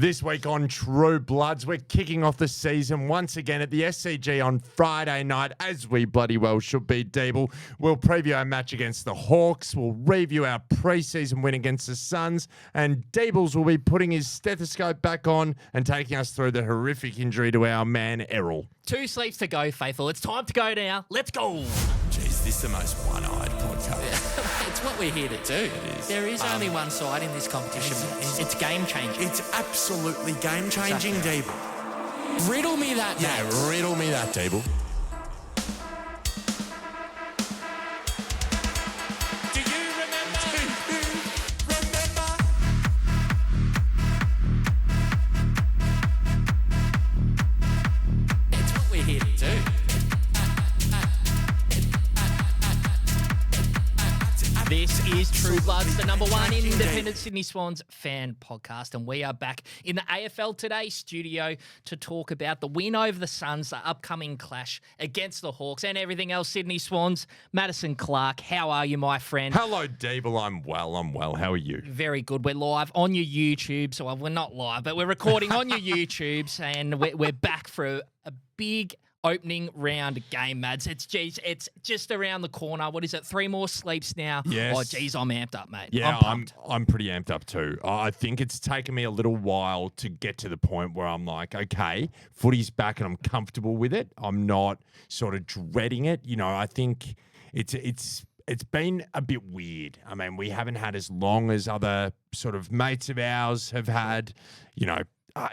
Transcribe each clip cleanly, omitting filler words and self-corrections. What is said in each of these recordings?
This week on True Bloods, we're kicking off the season once again at the SCG on Friday night, as we bloody well should be, Deeble. We'll preview our match against the Hawks. We'll review our preseason win against the Suns. And Deebles will be putting his stethoscope back on and taking us through the horrific injury to our man, Errol. 2 sleeps to go, Faithful. It's time to go now. Let's go. Jeez, this is the most one-eyed podcast. It's what we're here to do. There is only one side in this competition. It's game-changing. It's absolutely game-changing, Exactly. Deeble. Riddle me that, Yeah, Mads. riddle me that, Deeble. Do you remember? It's what we're here to do. This is True Bloods, the number one independent Sydney Swans fan podcast, and we are back in the AFL Today studio to talk about the win over the Suns, the upcoming clash against the Hawks, and everything else. Sydney Swans, Madison Clark, how are you, my friend? Hello, Deeble. I'm well. How are you? Very good. We're live on your YouTube, so we're not live, but we're recording on your YouTubes, and we're back for a big opening round game, Mads. It's just around the corner. What is it? 3 more sleeps now. Yes. Oh, geez, I'm amped up, mate. Yeah, I'm pumped. I'm pretty amped up too. I think it's taken me a little while to get to the point where I'm like, okay, footy's back and I'm comfortable with it. I'm not sort of dreading it. You know, I think it's been a bit weird. I mean, we haven't had as long as other sort of mates of ours have had. You know,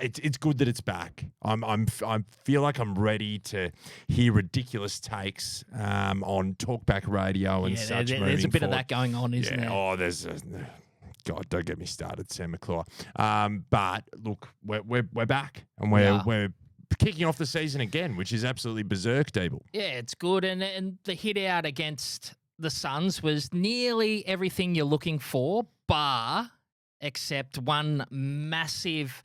it's good that it's back. I feel like I'm ready to hear ridiculous takes on talkback radio and such. There's a bit of forward. that going on, isn't there? Oh, God, don't get me started, Sam McClure. But look, we're back and we're kicking off the season again, which is absolutely berserk, Deeble. Yeah, it's good. And the hit out against the Suns was nearly everything you're looking for, except one massive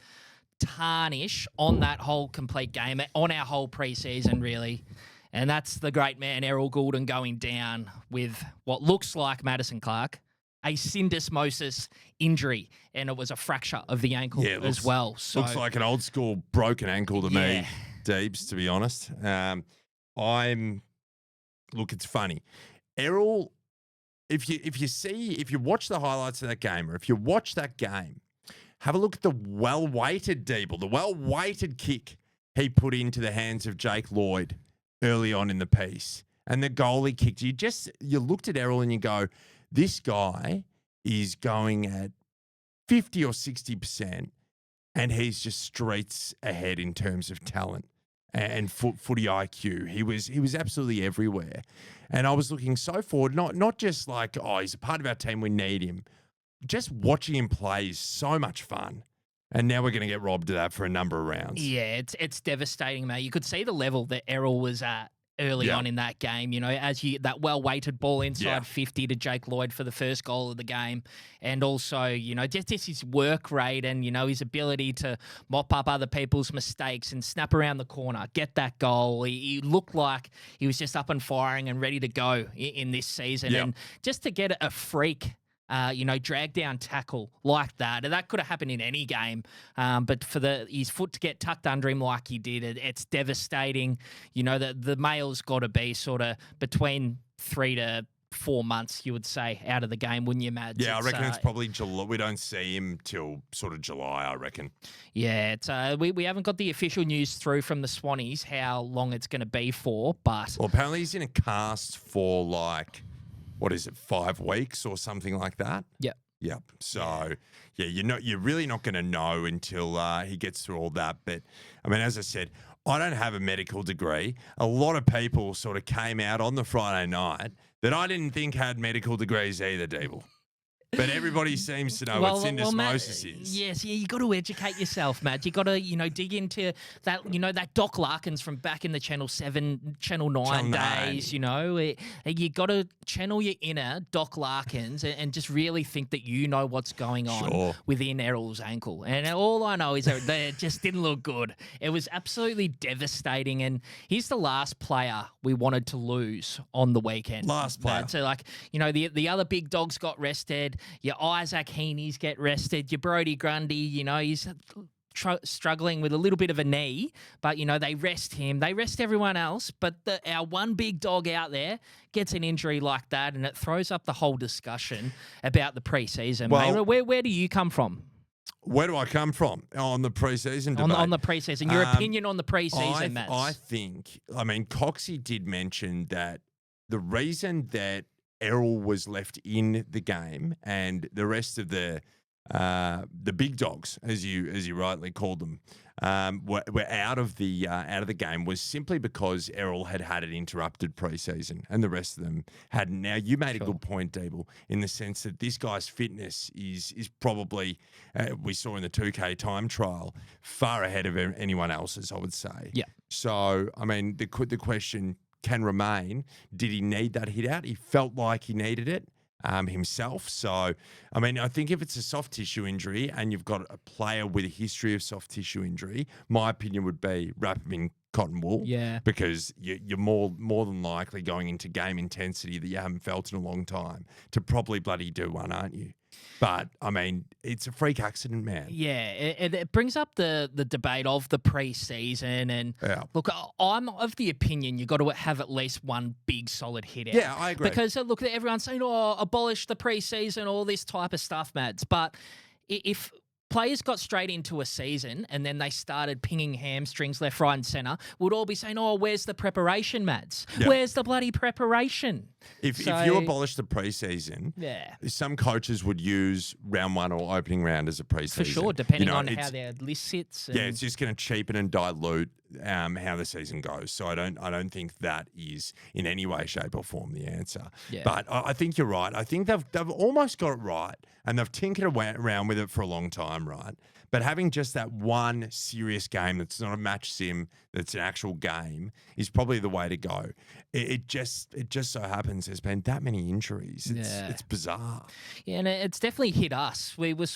tarnish on that whole complete game, on our whole preseason, really. And that's the great man, Errol Goulden, going down with what looks like Madison Clark, a syndesmosis injury, and it was a fracture of the ankle as well. So looks like an old school broken ankle to me, Deebs, to be honest. Look, it's funny. Errol, if you watch the highlights of that game, or if you watch that game, have a look at the well-weighted Deeble, the well-weighted kick he put into the hands of Jake Lloyd early on in the piece. And the goal he kicked, you looked at Errol and you go, this guy is going at 50 or 60%, and he's just streets ahead in terms of talent and footy IQ. He was absolutely everywhere. And I was looking so forward, not just like, oh, he's a part of our team, we need him. Just watching him play is so much fun. And now we're going to get robbed of that for a number of rounds. Yeah, it's devastating, mate. You could see the level that Errol was at early on in that game, you know, that well-weighted ball inside 50 to Jake Lloyd for the first goal of the game. And also, you know, just his work rate and, you know, his ability to mop up other people's mistakes and snap around the corner, get that goal. He looked like he was just up and firing and ready to go in this season. Yep. And just to get a freak drag down tackle like that. And that could have happened in any game. But for his foot to get tucked under him like he did, it's devastating. You know, the male's got to be sort of between 3 to 4 months, you would say, out of the game, wouldn't you, Mads? Yeah, I reckon it's probably July. We don't see him till sort of July, I reckon. Yeah, it's we haven't got the official news through from the Swannies how long it's going to be for, but... Well, apparently he's in a cast for like... What is it, 5 weeks or something like that? Yep. So, you're really not going to know until he gets through all that. But, I mean, as I said, I don't have a medical degree. A lot of people sort of came out on the Friday night that I didn't think had medical degrees either, Deeble. But everybody seems to know what syndesmosis is. Yes, you got to educate yourself, Matt. You got to, dig into that, that Doc Larkins from back in the Channel 7, Channel 9 days, You got to channel your inner Doc Larkins and just really think that you know what's going on within Errol's ankle. And all I know is that they just didn't look good. It was absolutely devastating. And he's the last player we wanted to lose on the weekend. Last player. So, the other big dogs got rested. Your Isaac Heaney's get rested. Your Brody Grundy, he's struggling with a little bit of a knee, but, they rest him. They rest everyone else, but our one big dog out there gets an injury like that, and it throws up the whole discussion about the preseason. Well, mate. Where do you come from? Where do I come from on the preseason debate? On the preseason, your opinion on the preseason, Mads. I think, Coxie did mention that the reason that Errol was left in the game and the rest of the big dogs, as you rightly called them, were out of the game was simply because Errol had an interrupted preseason and the rest of them hadn't. Now, you made a good point, Deeble, in the sense that this guy's fitness is probably, we saw in the 2K time trial, far ahead of anyone else's, I would say. Yeah. So, the question can remain, did he need that hit out? He felt like he needed it himself. So, I think if it's a soft tissue injury and you've got a player with a history of soft tissue injury, my opinion would be wrap him in cotton wool. Yeah. Because you're more than likely going into game intensity that you haven't felt in a long time to probably bloody do one, aren't you? But, it's a freak accident, man. Yeah, it brings up the debate of the preseason. And look, I'm of the opinion you've got to have at least one big solid hit out. Yeah, I agree. Because, look, everyone's saying, abolish the preseason, all this type of stuff, Mads. But if players got straight into a season and then they started pinging hamstrings left, right and centre, we'd all be saying, where's the preparation, Mads? Yeah. Where's the bloody preparation? If you abolish the preseason, yeah, some coaches would use round one or opening round as a preseason. For sure, depending on how their list sits. Yeah, it's just going to cheapen and dilute how the season goes. So I don't think that is in any way, shape or form the answer. Yeah. But I think you're right. I think they've almost got it right, and they've tinkered around with it for a long time, right? But having just that one serious game that's not a match sim, that's an actual game, is probably the way to go. It just so happens there's been that many injuries. It's bizarre. Yeah, and it's definitely hit us. We were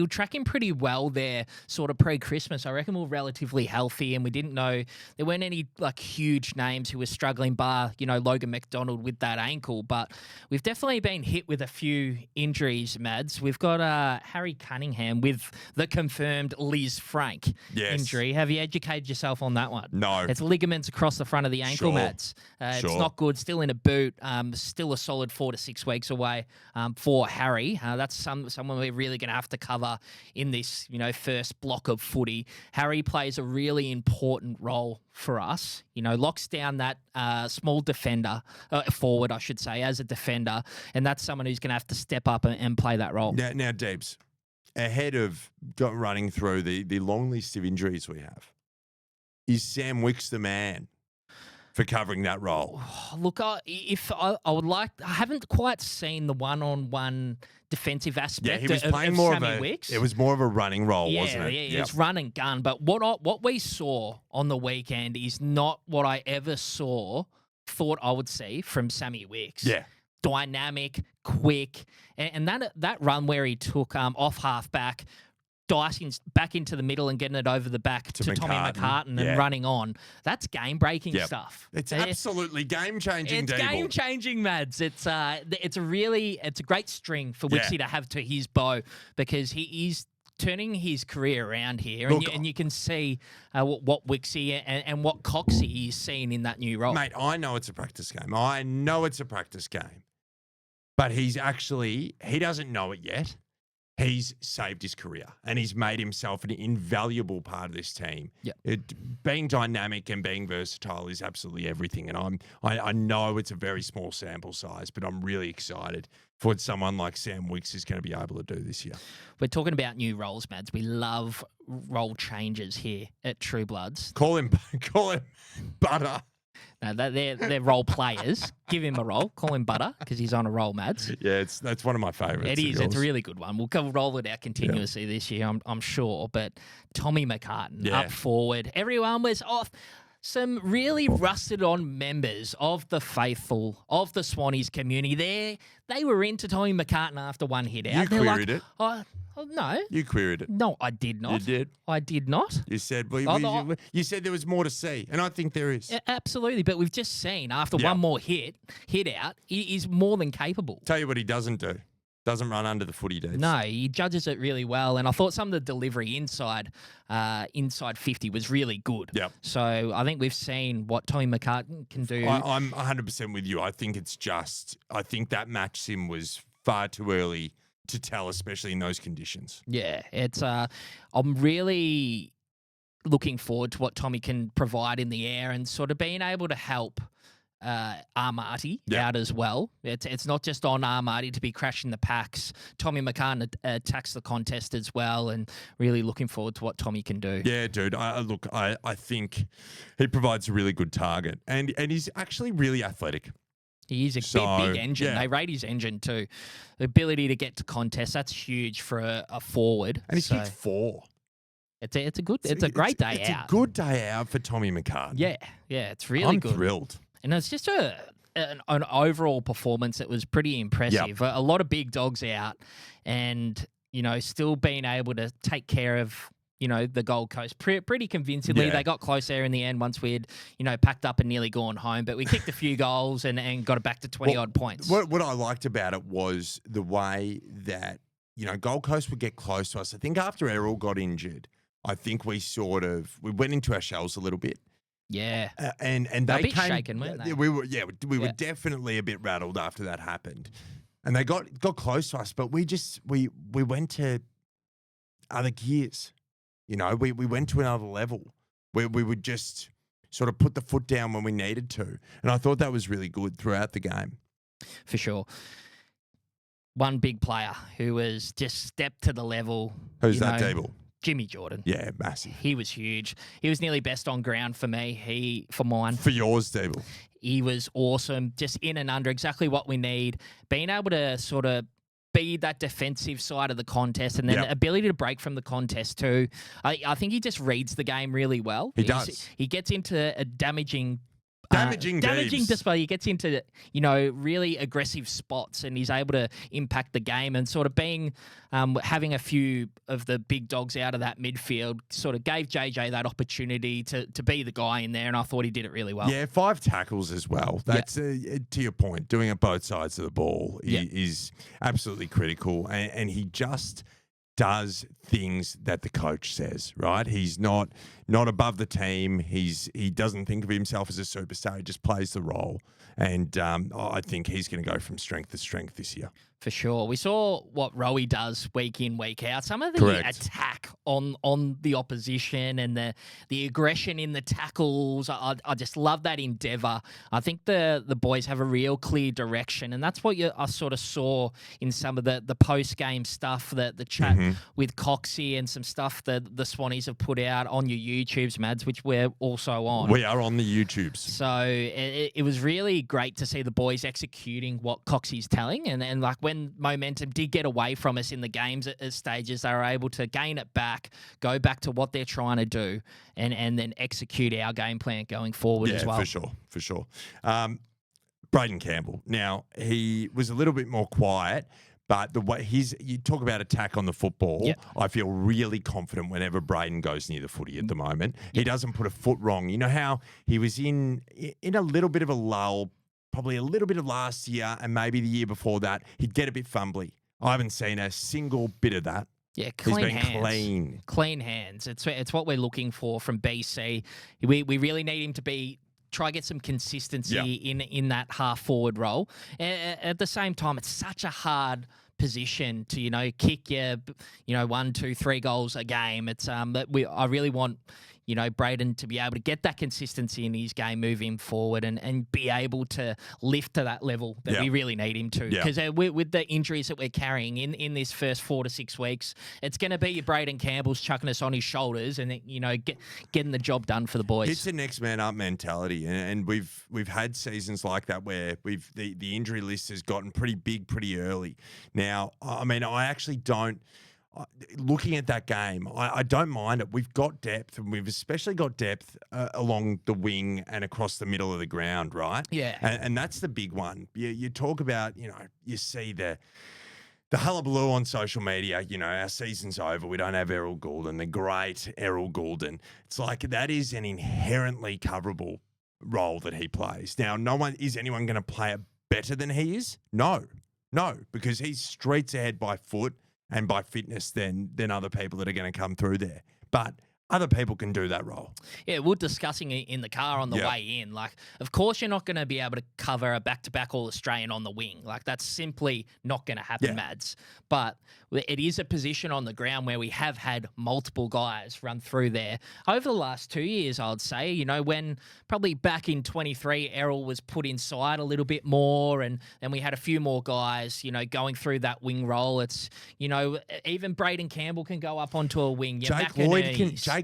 tracking pretty well there, sort of pre-Christmas. I reckon we were relatively healthy, and we didn't know there weren't any huge names who were struggling, bar Logan McDonald with that ankle. But we've definitely been hit with a few injuries, Mads. We've got Harry Cunningham with the confirmed Liz Frank injury. Have you educated yourself on that one? No. It's ligaments across the front of the ankle, Mads. It's not good. Still in a boot. Still a solid 4 to 6 weeks away for Harry. That's someone we're really going to have to cover in this first block of footy. Harry plays a really important role for us. Locks down that small defender, forward, I should say, as a defender, and that's someone who's going to have to step up and play that role. Now, Deebs, ahead of running through the long list of injuries we have, is Sam Wicks the man for covering that role? Look, I would like, I haven't quite seen the one-on-one defensive aspect. Yeah, he was playing of more Sammy of a. Wicks. It was more of a running role, wasn't it? Yeah, it was run and gun. But what we saw on the weekend is not what I ever thought I would see from Sammy Wicks. Yeah. Dynamic, quick, and that run where he took off half back, dicing back into the middle and getting it over the back to Tommy McCartin and running on. That's game-breaking stuff. It's absolutely game-changing, It's game-changing, Mads. It's a great string for Wixie to have to his bow, because he is turning his career around here, and you can see what Wixie and what Coxie is seeing in that new role. Mate, I know it's a practice game. But he doesn't know it yet. He's saved his career, and he's made himself an invaluable part of this team. Yeah. Being dynamic and being versatile is absolutely everything. And I know it's a very small sample size, but I'm really excited for what someone like Sam Wicks is going to be able to do this year. We're talking about new roles, Mads. We love role changes here at True Bloods. Call him Butter. No, they're role players. Give him a role. Call him Butter, because he's on a roll, Mads. Yeah, that's one of my favourites. It is. It's a really good one. We'll roll it out continuously this year, I'm sure. But Tommy McCartin up forward. Everyone was off. Some really rusted-on members of the faithful, of the Swannies community, they were into Tommy McCartin after one hit out. You queried it. Oh, no. You queried it. No, I did not. You did. I did not. You said you said there was more to see, and I think there is. Absolutely, but we've just seen after one more hit out, he is more than capable. Tell you what he doesn't do. Doesn't run under the footy, Deebs. No, he judges it really well, and I thought some of the delivery inside 50 was really good. Yep. So I think we've seen what Tommy McCartin can do. I'm 100% with you. I think that match sim was far too early to tell, especially in those conditions. Yeah, it's. I'm really looking forward to what Tommy can provide in the air and sort of being able to help Armati out as well. It's not just on Armati to be crashing the packs. Tommy McCartin attacks the contest as well, and really looking forward to what Tommy can do. Yeah, dude. I think he provides a really good target, and he's actually really athletic. He is a big engine. Yeah. They rate his engine too. The ability to get to contests, that's huge for a forward. And he's kicked 4. It's a great day out. It's a good day out for Tommy McCartin. Yeah, it's really good. I'm thrilled. And it's just an overall performance that was pretty impressive. Yep. A lot of big dogs out, and still being able to take care of the Gold Coast pretty convincingly. Yeah. They got close there in the end once we'd packed up and nearly gone home, but we kicked a few goals and got it back to 20 odd points. What I liked about it was the way that Gold Coast would get close to us. I think after Errol got injured, I think we went into our shells a little bit. Yeah, and they a bit came shaken, weren't they? We were definitely a bit rattled after that happened, and they got close to us, but we went to other gears. We went to another level where we would just sort of put the foot down when we needed to, and I thought that was really good throughout the game. For sure. One big player who was just stepped to the level. Who's that, Deeble? Jimmy Jordan. Yeah, massive. He was huge. He was nearly best on ground for me. For mine. For yours, Deeble. He was awesome. Just in and under, exactly what we need. Being able to sort of be that defensive side of the contest, and then the ability to break from the contest too. I think he just reads the game really well. He does. He gets into a damaging Deebs. display. He gets into really aggressive spots, and he's able to impact the game. And sort of being having a few of the big dogs out of that midfield sort of gave JJ that opportunity to be the guy in there. And I thought he did it really well. Yeah, 5 tackles as well. That's to your point. Doing it both sides of the ball is absolutely critical, and he just does things that the coach says, right? He's not above the team. He doesn't think of himself as a superstar. He just plays the role. And I think he's going to go from strength to strength this year. For sure. We saw what Rowie does week in, week out. Some of the attack on the opposition and the aggression in the tackles. I just love that endeavour. I think the boys have a real clear direction, and that's what I sort of saw in some of the post-game stuff, the chat with Coxie and some stuff that the Swannies have put out on your YouTubes, Mads, which we're also on. We are on the YouTubes. So it was really great to see the boys executing what Coxie's telling, and like when momentum did get away from us in the games at stages, they were able to gain it back, go back to what they're trying to do, and then execute our game plan going forward as well. Yeah, for sure. Braden Campbell. Now, he was a little bit more quiet, but the way you talk about attack on the football, I feel really confident whenever Braden goes near the footy at the moment. He doesn't put a foot wrong. You know how he was in a little bit of a lull, probably a little bit of last year and maybe the year before that. He'd get a bit fumbly. I haven't seen a single bit of that. Yeah, clean He's been hands. Clean hands. It's what we're looking for from BC. We really need him to try get some consistency in that half forward role. At the same time, it's such a hard position to kick your 1, 2, 3 goals a game. It's I really want Braden to be able to get that consistency in his game moving forward and be able to lift to that level that we really need him to. Because with the injuries that we're carrying in this first 4 to 6 weeks, it's going to be your Braden Campbell's chucking us on his shoulders and getting the job done for the boys. It's a next man up mentality, and we've had seasons like that where the injury list has gotten pretty big pretty early. Now, I mean, I actually don't. Looking at that game, I don't mind it. We've got depth, and we've especially got depth along the wing and across the middle of the ground, right? Yeah. And that's the big one. You talk about, you see the hullabaloo on social media, our season's over. We don't have Errol Goulden, the great Errol Goulden. It's like that is an inherently coverable role that he plays. Now, is anyone going to play it better than he is? No. No, because he's streets ahead by foot and by fitness than other people that are going to come through there. But other people can do that role. Yeah, we're discussing it in the car on the way in. Like, of course, you're not going to be able to cover a back-to-back All-Australian on the wing. Like, that's simply not going to happen, Mads. But it is a position on the ground where we have had multiple guys run through there over the last 2 years, I would say. You know, when probably back in 23, Errol was put inside a little bit more, and then we had a few more guys, you know, going through that wing role. It's, you know, even Braden Campbell can go up onto a wing. Jake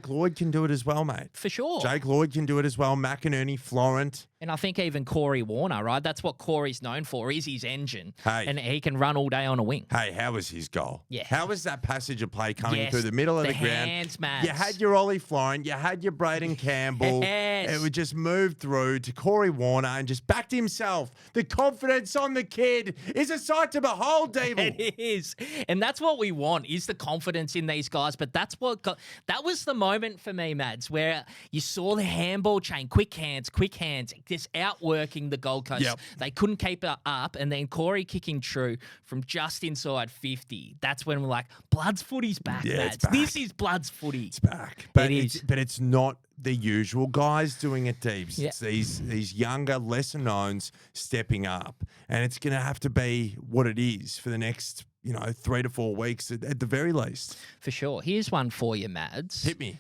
Lloyd can do it as well, mate. For sure. Jake Lloyd can do it as well. McInerney, Florent. And I think even Corey Warner, right? That's what Corey's known for, is his engine. Hey. And he can run all day on a wing. Hey, how was his goal? Yeah. How was that passage of play coming through the middle of the ground? Hands, Mads. You had your Ollie Florent. You had your Braden Campbell. Yes. It would just move through to Corey Warner and just backed himself. The confidence on the kid is a sight to behold, Deeble. It is. And that's what we want, is the confidence in these guys. But that was the moment for me, Mads, where you saw the handball chain, quick hands, just outworking the Gold Coast. Yep. They couldn't keep it up. And then Corey kicking true from just inside 50. That's when we're like, Bloods footy's back, Mads. This is Bloods footy. It's back. But it's not the usual guys doing it, Deebs. Yeah. It's these younger, lesser knowns stepping up. And it's going to have to be what it is for the next, 3 to 4 weeks at the very least. For sure. Here's one for you, Mads. Hit me.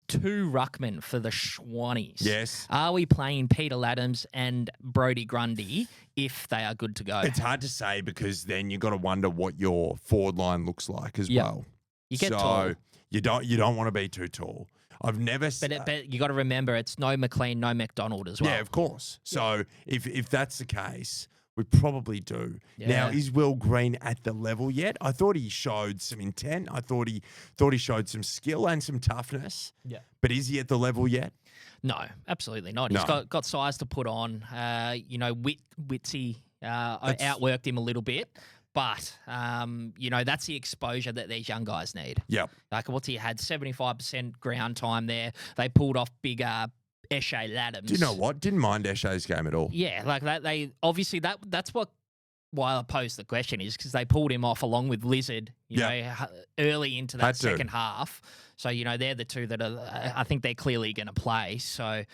2 ruckmen for the Swannies. Yes. Are we playing Peter Laddams and Brodie Grundy if they are good to go? It's hard to say because then you've got to wonder what your forward line looks like as well. You get tall. You don't want to be too tall. I've never. But you got to remember, it's no McLean, no McDonald as well. Yeah, of course. So if that's the case, we probably do. Yeah. Now, is Will Green at the level yet? I thought he showed some intent. I thought he showed some skill and some toughness. Yeah. But is he at the level yet? No, absolutely not. No. He's got size to put on. Witsy outworked him a little bit. But, that's the exposure that these young guys need. Yep. Like, what's he had? 75% ground time there. They pulled off big Eshe Laddams. Do you know what? Didn't mind Eshe's game at all. Yeah, like that. They obviously that's why I posed the question is because they pulled him off along with Lizard, early into that second half. So they're the two that are. I think they're clearly going to play. So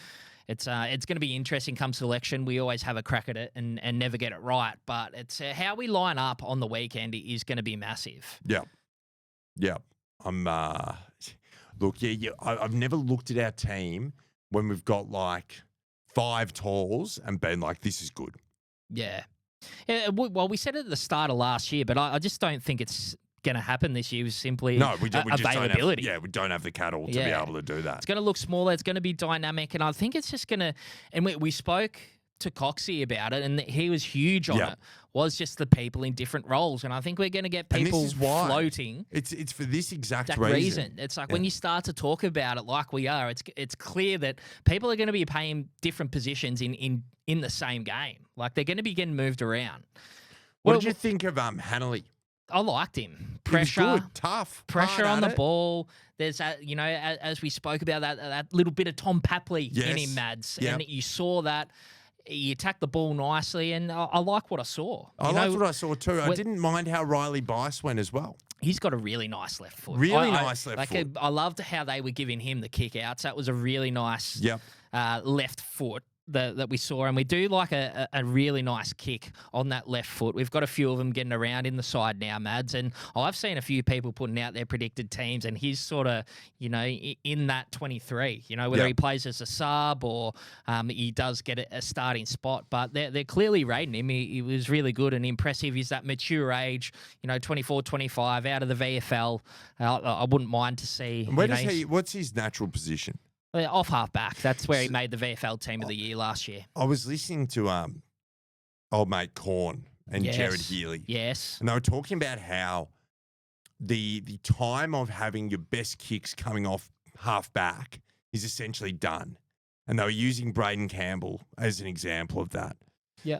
it's going to be interesting come selection. We always have a crack at it and never get it right, but it's how we line up on the weekend is going to be massive. Yeah. I'm. Look, I've never looked at our team when we've got like 5 talls and been like, this is good. Yeah. Well, we said it at the start of last year, but I just don't think it's going to happen this year. Simply we just availability. We don't have the cattle to be able to do that. It's going to look smaller. It's going to be dynamic, and I think it's just going to. And we spoke to Coxie about it, and he was huge on it. Was just the people in different roles, and I think we're going to get people floating. It's for this exact reason. It's like when you start to talk about it like we are, it's clear that people are going to be playing different positions in the same game. Like they're going to be getting moved around. What did you think of Hanley? I liked him. Pressure, good, tough, pressure on the ball. There's as we spoke about that little bit of Tom Papley in him, Mads, and you saw that. He attacked the ball nicely, and I like what I saw. I liked what I saw too. I didn't mind how Riley Bice went as well. He's got a really nice left foot. Nice left foot. I loved how they were giving him the kick outs. That was a really nice left foot that we saw, and we do like a really nice kick on that left foot. We've got a few of them getting around in the side now, Mads, and I've seen a few people putting out their predicted teams, and he's sort of, in that 23, whether he plays as a sub or he does get a starting spot, but they're clearly rating him. He was really good and impressive. He's that mature age, 24, 25, out of the VFL. I wouldn't mind to see. And where does what's his natural position? Off half back. That's where he made the VFL Team of the Year last year. I was listening to old mate Corn and Jared Healy. Yes. And they were talking about how the time of having your best kicks coming off half back is essentially done. And they were using Braden Campbell as an example of that. Yeah.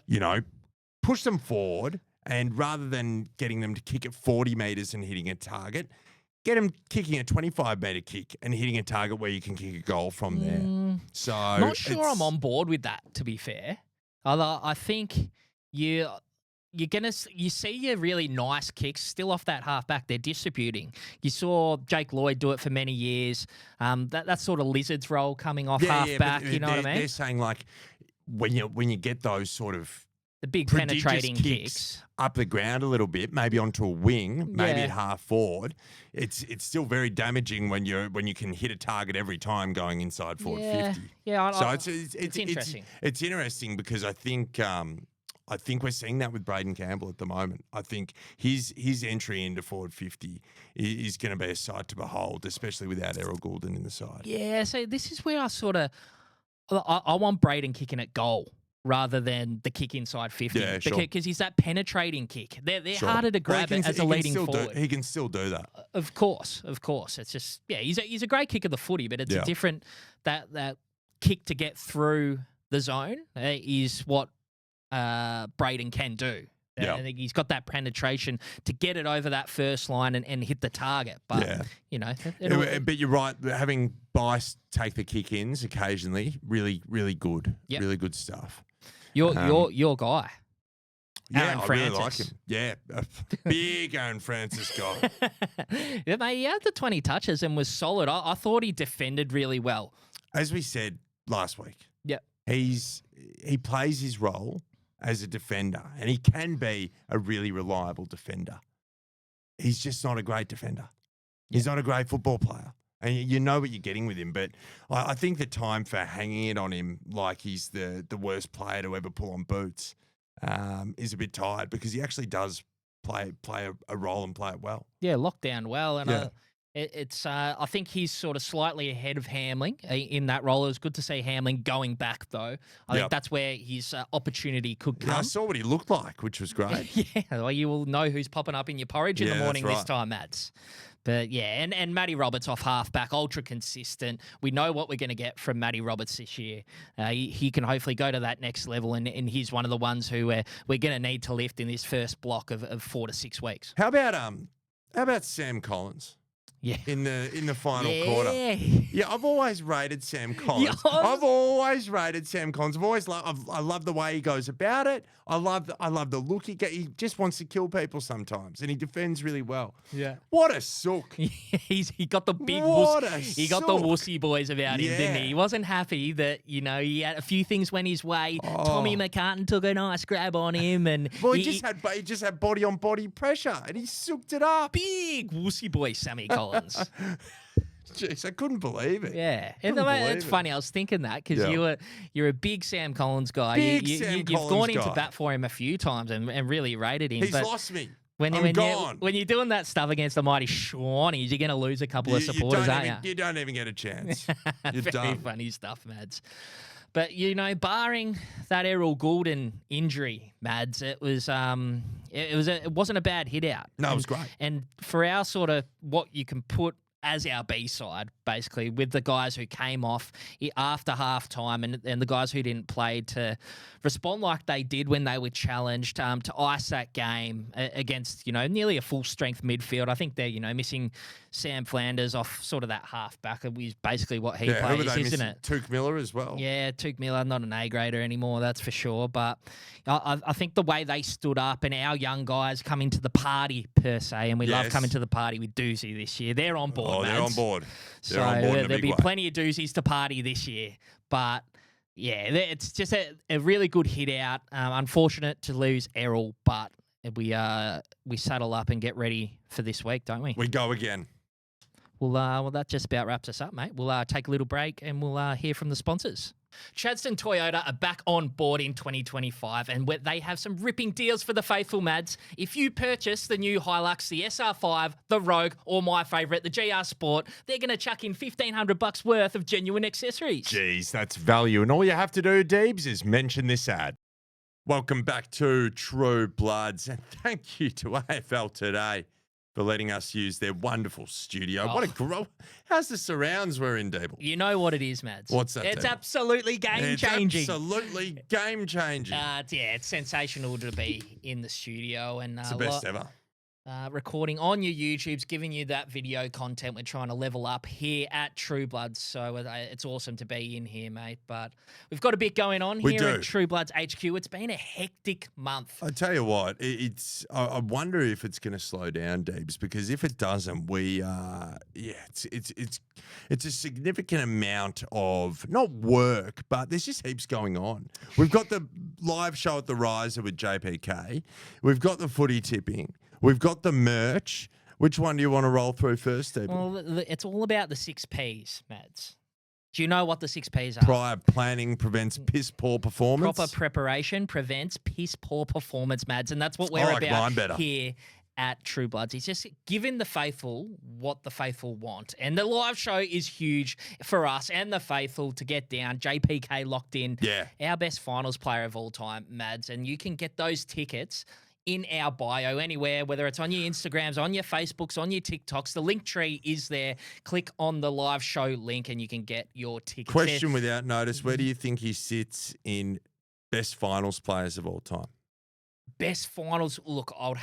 Push them forward, and rather than getting them to kick at 40 metres and hitting a target, get them kicking a 25-metre kick and hitting a target where you can kick a goal from there. So not sure I'm on board with that, to be fair. Although I think you you see your really nice kicks still off that halfback. They're distributing. You saw Jake Lloyd do it for many years. That sort of Lizards role coming off halfback. You know what I mean? They're saying like when you get those sort of the big prodigious penetrating kicks up the ground a little bit, maybe onto a wing, maybe at half forward. It's still very damaging when you can hit a target every time going inside forward 50. Yeah, so it's interesting. It's interesting because I think we're seeing that with Braden Campbell at the moment. I think his entry into forward 50 is going to be a sight to behold, especially without Errol Goulden in the side. Yeah, so this is where I want Braden kicking at goal rather than the kick inside 50. Yeah, sure. Because he's that penetrating kick. They're harder to grab as a leading forward. He can still do that. Of course. It's just, he's a great kick of the footy, but it's a different, that kick to get through the zone is what Braden can do. I think he's got that penetration to get it over that first line and hit the target. But, but you're right. Having Bice take the kick-ins occasionally, really, really good. Yep. Really good stuff. Your guy. Aaron Francis. I really like him. Yeah, big Aaron Francis guy. Mate, he had the 20 touches and was solid. I thought he defended really well. As we said last week, he plays his role as a defender, and he can be a really reliable defender. He's just not a great defender. He's not a great football player. And you know what you're getting with him, but I think the time for hanging it on him like he's the worst player to ever pull on boots is a bit tired, because he actually does play a role and play it well. Yeah, locked down well. And I think he's sort of slightly ahead of Hamling in that role. It was good to see Hamling going back, though. I think that's where his opportunity could come. Yeah, I saw what he looked like, which was great. Well, you will know who's popping up in your porridge in the morning this time, Mads. But and Matty Roberts off halfback, ultra consistent. We know what we're going to get from Matty Roberts this year. He can hopefully go to that next level, and he's one of the ones who we're going to need to lift in this first block of 4 to 6 weeks. How about Sam Collins? Yeah. In the final quarter. Yeah, I've always rated Sam Collins. I've always rated Sam Collins. I love the way he goes about it. I love the look he gets. He just wants to kill people sometimes, and he defends really well. Yeah. What a sook. He got the big he got the wussy boys about him, didn't he? He wasn't happy that, he had a few things went his way. Tommy McCartin took a nice grab on him, and he just had body on body pressure, and he sooked it up. Big wussy boy Sammy Collins. Jeez, I couldn't believe it. Yeah, and it's funny. I was thinking that because you're a big Sam Collins guy. You've gone into bat for him a few times and really rated him. He's lost me. When you're doing that stuff against the mighty Shawnees, you're going to lose a couple of supporters, aren't you? You don't even get a chance. You're Very done. funny stuff, Mads. But barring that Errol Goulden injury, Mads, it wasn't a bad hit out. No, it was great. And for our sort of what you can put as our B side, basically, with the guys who came off after half time and the guys who didn't play to respond like they did when they were challenged, to ice that game against, nearly a full strength midfield. I think they're, missing Sam Flanders off sort of that half back, is basically what he plays, isn't it? Tuke Miller as well. Yeah, Tuke Miller, not an A grader anymore, that's for sure. But I think the way they stood up and our young guys coming to the party per se, and we love coming to the party with Doozy this year. They're on board. Oh, they're on board. They're on board there'll be plenty of Doozies to party this year. But it's just a really good hit out. Unfortunate to lose Errol, but we saddle up and get ready for this week, don't we? We go again. Well, that just about wraps us up, mate. We'll take a little break and we'll hear from the sponsors. Chadstone Toyota are back on board in 2025, and they have some ripping deals for the faithful, Mads. If you purchase the new Hilux, the SR5, the Rogue, or my favourite, the GR Sport, they're going to chuck in $1,500 worth of genuine accessories. Jeez, that's value. And all you have to do, Deebs, is mention this ad. Welcome back to True Bloods, and thank you to AFL Today for letting us use their wonderful studio. What a grow! How's the surrounds we're in, Deeble? You know what it is, Mads. What's that? It's absolutely game-changing. It's absolutely game-changing. It's sensational to be in the studio. And it's the best ever. recording on your YouTubes, giving you that video content. We're trying to level up here at True Bloods, so it's awesome to be in here, mate. But we've got a bit going on here at True Bloods HQ. It's been a hectic month. I tell you what, I wonder if it's going to slow down, Deebs, because if it doesn't, it's a significant amount of not work, but there's just heaps going on. We've got the live show at the Riser with JPK. We've got the footy tipping. We've got the merch. Which one do you want to roll through first, Steve? Well, it's all about the 6 Ps, Mads. Do you know what the 6 Ps are? Prior planning prevents piss poor performance. Proper preparation prevents piss poor performance, Mads. And that's what we're about here at True Bloods. It's just giving the faithful what the faithful want. And the live show is huge for us and the faithful to get down. JPK locked in. Yeah. Our best finals player of all time, Mads. And you can get those tickets in our bio anywhere, whether it's on your Instagrams, on your Facebooks, on your TikToks. The link tree is there. Click on the live show link and you can get your tickets. Question without notice, where do you think he sits in best finals players of all time? Best finals, look, I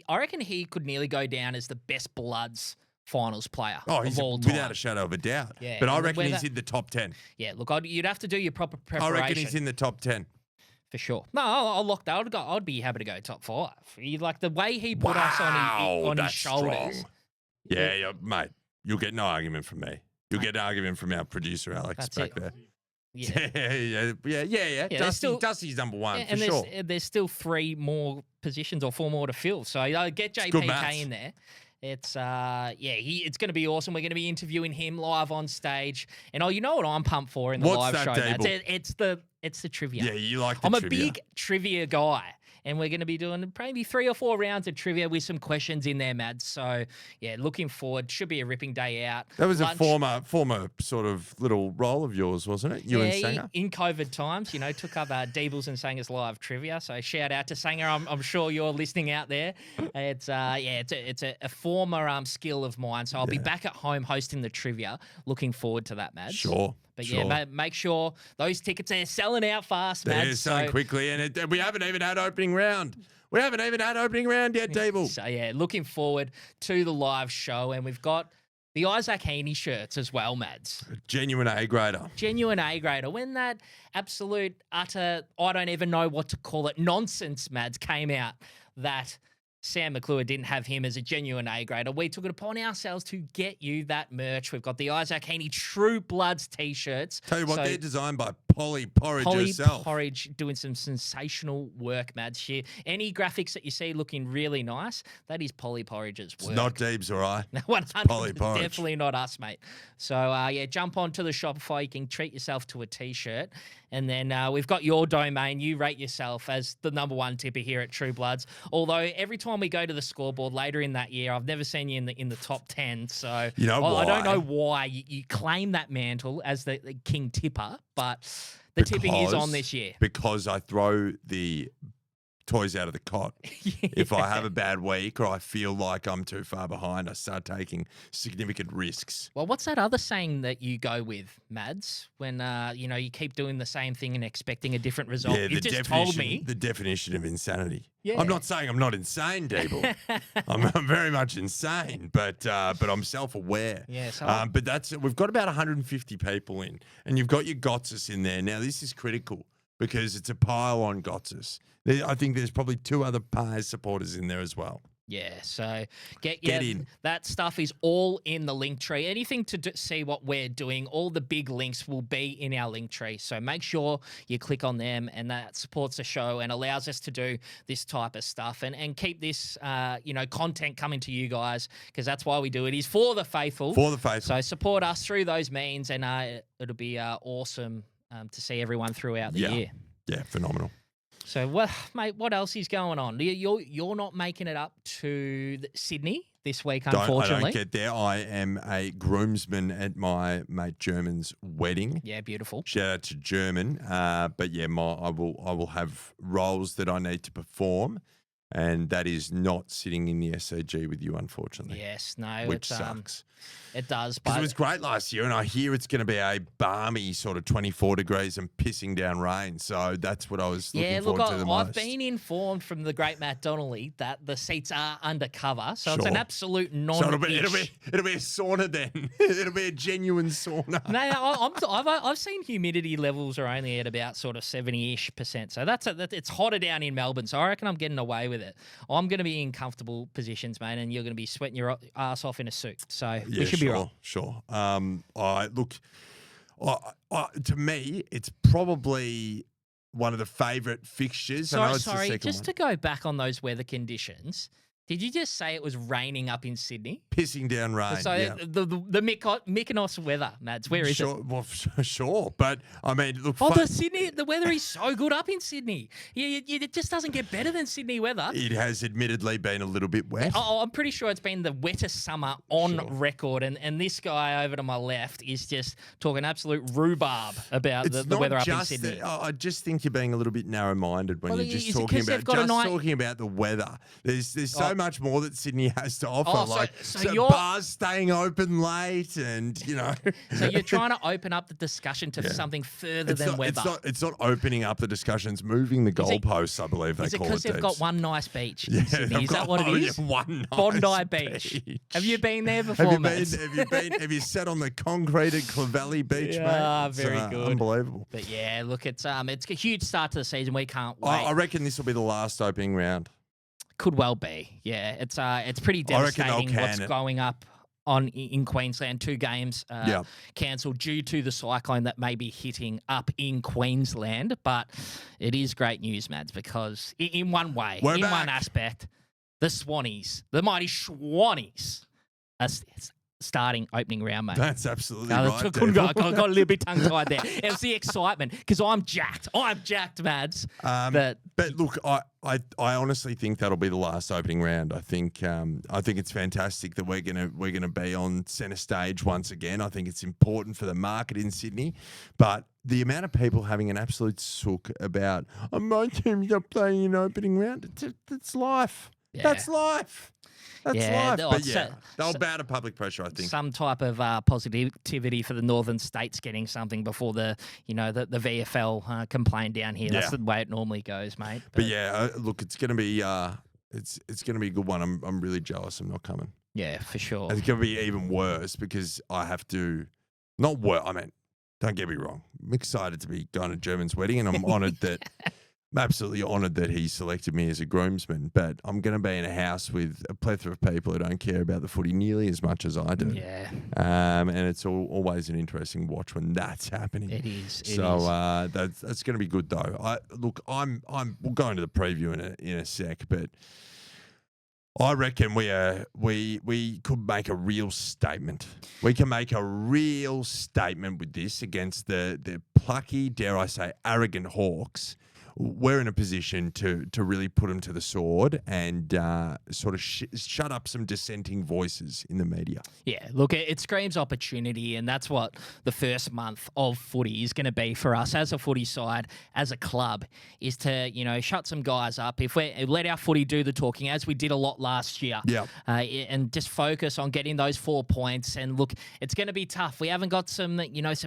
reckon he could nearly go down as the best Bloods finals player of all time. Without a shadow of a doubt. Yeah, but I reckon he's in the top 10. Yeah, look, you'd have to do your proper preparation. I reckon he's in the top 10. For sure. No, I'll lock that. I'd be happy to go top 5. Like the way he put us on his shoulders. Strong. Yeah, mate. You'll get no argument from me. You'll get an argument from our producer, Alex, back there. Yeah. Dusty's number 1 for sure. There's still 3 more positions or 4 more to fill. So get JPK in there. It's it's going to be awesome. We're going to be interviewing him live on stage. And you know what I'm pumped for in the live show, Mads? It's the trivia. Yeah, you like the trivia. I'm a big trivia guy. And we're going to be doing maybe 3 or 4 rounds of trivia with some questions in there, Mads. So, yeah, looking forward. Should be a ripping day out. That was a former sort of little role of yours, wasn't it? You and Sanger? In COVID times, took up Deebs and Sanger's live trivia. So shout out to Sanger. I'm sure you're listening out there. It's a former skill of mine. So I'll be back at home hosting the trivia. Looking forward to that, Mads. Sure. But yeah, make sure those tickets are selling out fast, Mads. They're selling quickly, and we haven't even had opening round. We haven't even had opening round yet, Deeble. So yeah, looking forward to the live show, and we've got the Isaac Heaney shirts as well, Mads. Genuine A-grader. Genuine A-grader. When that absolute, utter, I don't even know what to call it, nonsense, Mads, came out that Sam McClure didn't have him as a genuine A-grader, we took it upon ourselves to get you that merch. We've got the Isaac Heaney True Bloods T-shirts. Tell you what, they're designed by Polly Porridge herself. Polly Porridge doing some sensational work, Mads. Any graphics that you see looking really nice, that is Polly Porridge's work. It's not Deebs, all right? 100%, Polly Porridge. Definitely not us, mate. So, jump onto the Shopify. You can treat yourself to a T-shirt. And then we've got your domain. You rate yourself as the number 1 tipper here at True Bloods. Although every time we go to the scoreboard later in that year, I've never seen you in the top 10. So I don't know why you claim that mantle as the king tipper, but the tipping is on this year. Because I throw the toys out of the cot. If I have a bad week or I feel like I'm too far behind, I start taking significant risks. Well, what's that other saying that you go with, Mads, when you keep doing the same thing and expecting a different result? Yeah, you just told me. The definition of insanity. Yeah. I'm not saying I'm not insane, Deeble. I'm very much insane, but I'm self-aware. Yeah, but we've got about 150 people in, and you've got your Gotsis in there. Now, this is critical because it's a pile on Gotsis. I think there's probably 2 other Pies supporters in there as well. Yeah, so get in. That stuff is all in the link tree. Anything to see what we're doing, all the big links will be in our link tree. So make sure you click on them, and that supports the show and allows us to do this type of stuff and keep this content coming to you guys, because that's why we do it. Is for the faithful. For the faithful. So support us through those means, and it'll be awesome to see everyone throughout the year. Yeah, phenomenal. So, mate, what else is going on? You're not making it up to Sydney this week, unfortunately. I don't get there. I am a groomsman at my mate German's wedding. Yeah, beautiful. Shout out to German. But yeah, I will have roles that I need to perform. And that is not sitting in the SCG with you, unfortunately. Yes, no, which sucks. It does, Because but it was great last year, and I hear it's going to be a balmy sort of 24 degrees and pissing down rain. So that's what I was looking forward to the most. I've been informed from the great Matt Donnelly that the seats are undercover, so it's an absolute non. So it'll be a sauna then. It'll be a genuine sauna. No, I've seen humidity levels are only at about sort of 70-ish%. So it's hotter down in Melbourne. So I reckon I'm getting away with it. I'm going to be in comfortable positions, mate, and you're going to be sweating your ass off in a suit. So we should be right. Sure. To me, it's probably one of the favourite fixtures. Sorry, just to go back on those weather conditions. Did you just say it was raining up in Sydney? Pissing down rain. So the Mykonos weather, Mads, where is it? Well, sure. But, I mean, look. The weather is so good up in Sydney. It just doesn't get better than Sydney weather. It has admittedly been a little bit wet. I'm pretty sure it's been the wettest summer on record. And this guy over to my left is just talking absolute rhubarb about the weather up in Sydney. I just think you're being a little bit narrow-minded when you're just talking about the weather. There's so much more that Sydney has to offer, bars staying open late, and So you're trying to open up the discussion to something further than weather. It's not opening up the discussions, moving the goalposts. I believe they call it. Is it because they've got one nice beach in Sydney? Is that what it is? One nice Bondi Beach. Have you been there before, mate? Have you sat on the concreted Clovelly Beach, mate? Very good. Unbelievable. But yeah, look, it's a huge start to the season. We can't wait. I reckon this will be the last opening round. Could well be. Yeah, it's pretty devastating what's going up in Queensland. 2 games cancelled due to the cyclone that may be hitting up in Queensland. But it is great news, Mads, because in one way, one aspect, the Swannies, the mighty Swannies, are starting opening round, mate. That's absolutely right. I got a little bit tongue-tied there. It was the excitement because I'm jacked. I'm jacked, Mads. But look, I honestly think that'll be the last opening round. I think it's fantastic that we're gonna be on centre stage once again. I think it's important for the market in Sydney, but the amount of people having an absolute sook about my team's not playing in opening round, it's life. Yeah. That's life. That's life. But they'll bow to public pressure, I think. Some type of positivity for the northern states getting something before the VFL complain down here. That's the way it normally goes, mate. But look, it's going to be it's going to be a good one. I'm really jealous I'm not coming. Yeah, for sure. It's going to be even worse because I have to not work. I mean, don't get me wrong. I'm excited to be going to German's wedding, and I'm honoured that. I'm absolutely honoured that he selected me as a groomsman, but I'm going to be in a house with a plethora of people who don't care about the footy nearly as much as I do. Yeah. And it's always an interesting watch when that's happening. It is. That's going to be good though. We'll go into the preview in a sec, but I reckon we could make a real statement. We can make a real statement with this against the plucky, dare I say, arrogant Hawks. We're in a position to really put them to the sword and sort of shut up some dissenting voices in the media. Yeah, look, it screams opportunity, and that's what the first month of footy is going to be for us as a footy side, as a club, is to shut some guys up. If we let our footy do the talking, as we did a lot last year, and just focus on getting those 4 points. And look, it's going to be tough. We haven't got some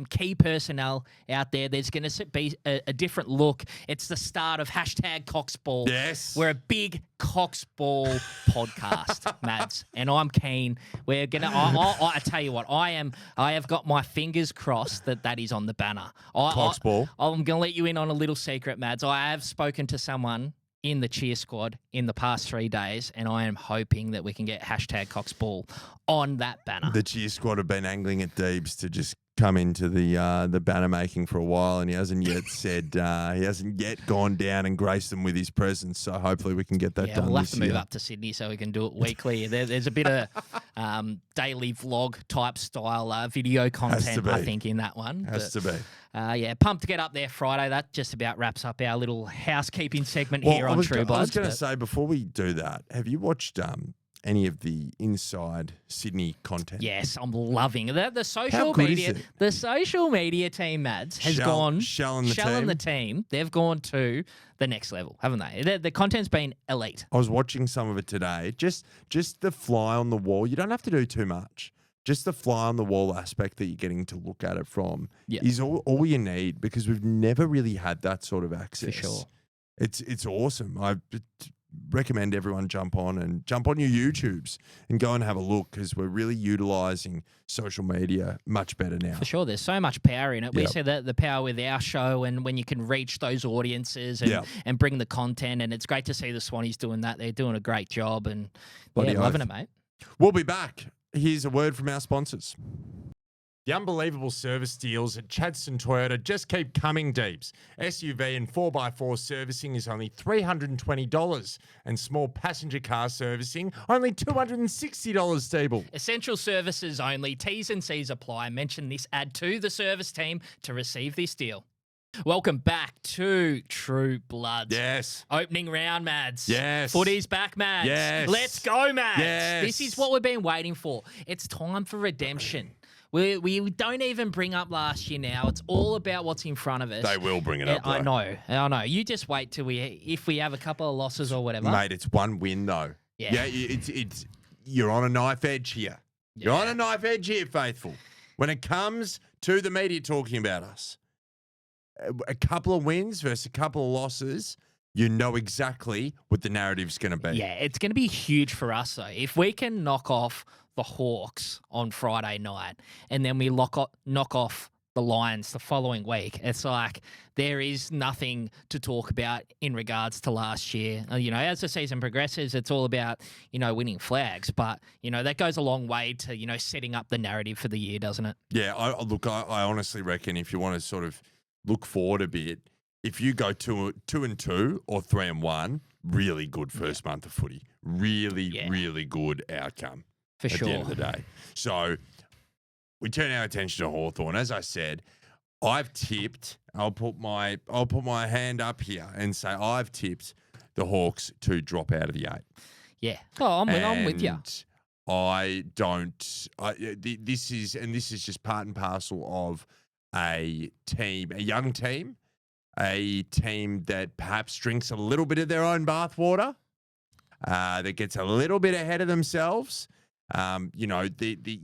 key personnel out there. There's going to be a different look. It's the start of #Coxball. Yes. We're a big Coxball podcast, Mads, and I'm keen. We're gonna. I tell you what, I have got my fingers crossed that is on the banner. Coxball. I'm gonna let you in on a little secret, Mads. I have spoken to someone in the cheer squad in the past 3 days, and I am hoping that we can get #Coxball on that banner. The cheer squad have been angling at Deebs to just come into the banner making for a while, and he hasn't yet said he hasn't yet gone down and graced them with his presence. So hopefully we can get that done. We'll have to move up to Sydney so we can do it weekly. There's a bit of daily vlog type style video content, I think, in that one. Has to be. Pumped to get up there Friday. That just about wraps up our little housekeeping segment here on True Bloods. I was going to say, before we do that, have you watched any of the inside Sydney content? Yes, I'm loving it. The How social good is media, it? the social media team, Mads, has gone Shelling the team. They've gone to the next level, haven't they? The content's been elite. I was watching some of it today. Just the fly on the wall. You don't have to do too much. Just the fly on the wall aspect that you're getting to look at it from is all you need, because we've never really had that sort of access. For sure. It's awesome. I recommend everyone jump on your YouTubes and go and have a look, because we're really utilising social media much better now. For sure. There's so much power in it. We Yep. see the power with our show, and when you can reach those audiences and, Yep. and bring the content, and it's great to see the Swannies doing that. They're doing a great job, and Bloody loving oath. it, mate. We'll be back. Here's a word from our sponsors. The unbelievable service deals at Chadstone Toyota just keep coming, Deebs. SUV and 4x4 servicing is only $320, and small passenger car servicing only $260, Deeble. Essential services only. T's and C's apply. Mention this ad to the service team to receive this deal. Welcome back to True Bloods. Yes. Opening round, Mads. Yes. Footy's back, Mads. Yes. Let's go, Mads. Yes. This is what we've been waiting for. It's time for redemption. We don't even bring up last year now. It's all about what's in front of us. They will bring it up, I though. know. You just wait till if we have a couple of losses or whatever. Mate, it's one win, though. Yeah. It's you're on a knife edge here. You're on a knife edge here, Faithful. When it comes to the media talking about us, a couple of wins versus a couple of losses, you know exactly what the narrative's going to be. Yeah, it's going to be huge for us, though. If we can knock off the Hawks on Friday night and then we knock off the Lions the following week, it's like there is nothing to talk about in regards to last year. As the season progresses, it's all about, winning flags. But, that goes a long way to, setting up the narrative for the year, doesn't it? Yeah, I honestly reckon if you want to sort of look forward a bit, if you go 2-2 or 3-1, really good first month of footy. Really good outcome For at sure. the end of the day. So we turn our attention to Hawthorn. As I said, I've tipped. I'll put my hand up here and say I've tipped the Hawks to drop out of the 8. Yeah. Oh, I'm with you. And this is just part and parcel of a young team, a team that perhaps drinks a little bit of their own bathwater, that gets a little bit ahead of themselves. The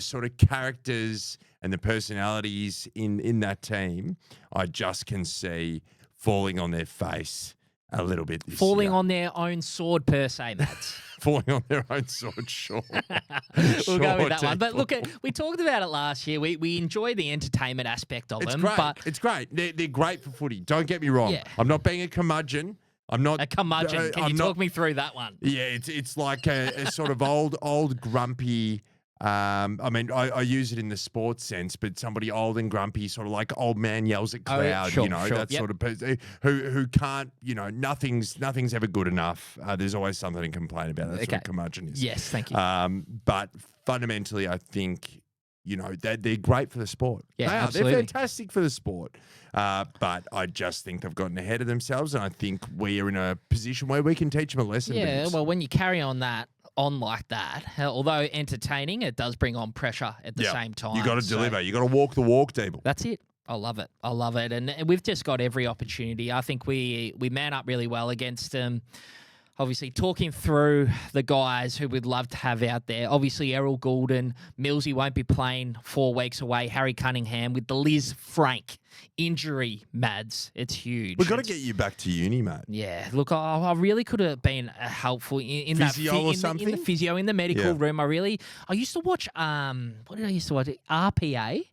sort of characters and the personalities in that team, I just can see falling on their face a little bit this Falling year. on their own sword, per se, Mads. Falling on their own sword, sure. We'll go with that one. But Deeble. look, we talked about it last year. We enjoy the entertainment aspect of It's them. great. But It's great. They're great for footy. Don't get me wrong. Yeah. I'm not being a curmudgeon. I'm not a curmudgeon. Can you talk me through that one? Yeah, it's like a sort of old grumpy. I use it in the sports sense, but somebody old and grumpy, sort of like old man yells at cloud. Sure, that yep. sort of person who can't. Nothing's ever good enough. There's always something to complain about. That's what curmudgeon is. Yes, thank you. But fundamentally, I think they're great for the sport. Yeah, They are. absolutely. They're fantastic for the sport. But I just think they've gotten ahead of themselves, and I think we are in a position where we can teach them a lesson. Yeah, Deebs. well, when you carry on like that, although entertaining, it does bring on pressure at the same time. You got to So deliver. You got to walk the walk, Deeble. that's it. I love it. And we've just got every opportunity. I think we man up really well against them. Obviously, talking through the guys who we'd love to have out there. Obviously, Errol Goulden, Millsy won't be playing 4 weeks away. Harry Cunningham with the Liz Frank injury, Mads. It's huge. We've got to get you back to uni, mate. Yeah, look, I really could have been helpful in Physio that or in something? the physio, in the medical room. I used to watch what did I used to watch? RPA,